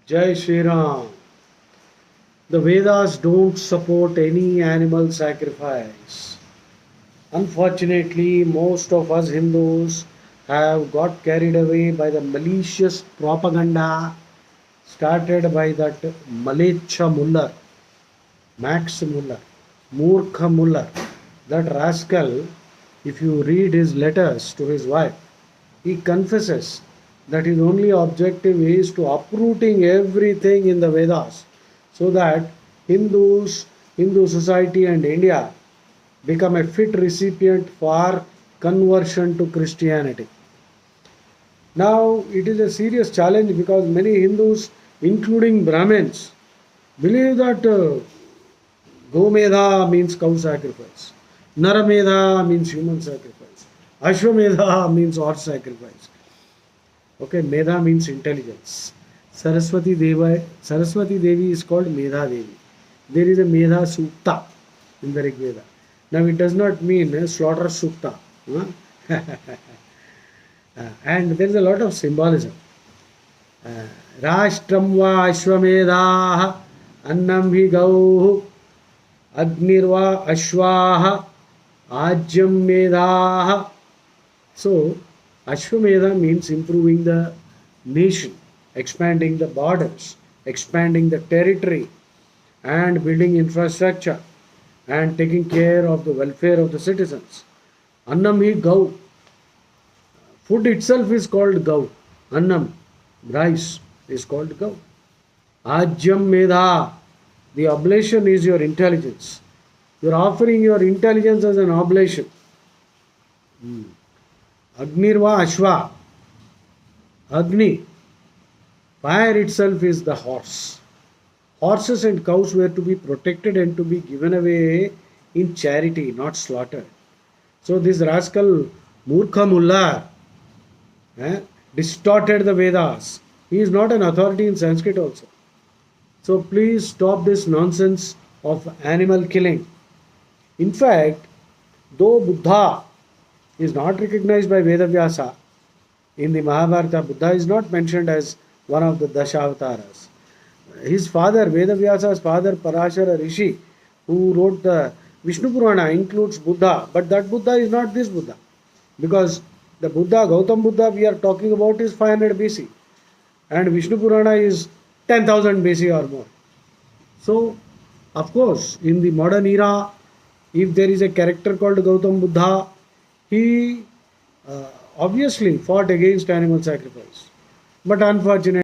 Jai Shri Ram. The Vedas don't support any animal sacrifice. Unfortunately, most of us Hindus have got carried away by the malicious propaganda started by that Malecha Muller, Max Muller, Murkha Muller. That rascal, if you read his letters to his wife, he confesses that his only objective is to uprooting everything in the Vedas so that Hindu society and India become a fit recipient for conversion to Christianity. Now it is a serious challenge because many Hindus, including Brahmins, believe that Gomedha means cow sacrifice, Naramedha means human sacrifice, Ashwamedha means horse sacrifice. Okay, Medha means intelligence. Saraswati Devi is called Medha Devi. There is a Medha Sukta in the Rig Veda. Now it does not mean slaughter Sukta. Huh? And there is a lot of symbolism. Rashtram va Ashwamedha Annam hi Gauh Agnirva Ashwaha Ajyam Medha. So Ashwamedha means improving the nation, expanding the borders, expanding the territory, and building infrastructure and taking care of the welfare of the citizens. Annam hi Gau. Food itself is called Gau. Annam, rice, is called Gau. Ajyam Medha. The oblation is your intelligence. You are offering your intelligence as an oblation. Agnirva Ashwa. Agni. Fire itself is the horse. Horses and cows were to be protected and to be given away in charity, not slaughtered. So this rascal Murkha Mullah distorted the Vedas. He is not an authority in Sanskrit also. So please stop this nonsense of animal killing. In fact, though Buddha is not recognized by Vedavyasa, in the Mahabharata, Buddha is not mentioned as one of the Dashavataras. His father, Vedavyasa's father, Parashara Rishi, who wrote the Vishnu Purana, includes Buddha, but that Buddha is not this Buddha. Because the Buddha, Gautam Buddha we are talking about is 500 BC and Vishnu Purana is 10,000 BC or more. So, of course, in the modern era, if there is a character called Gautam Buddha, he obviously fought against animal sacrifice. But unfortunately,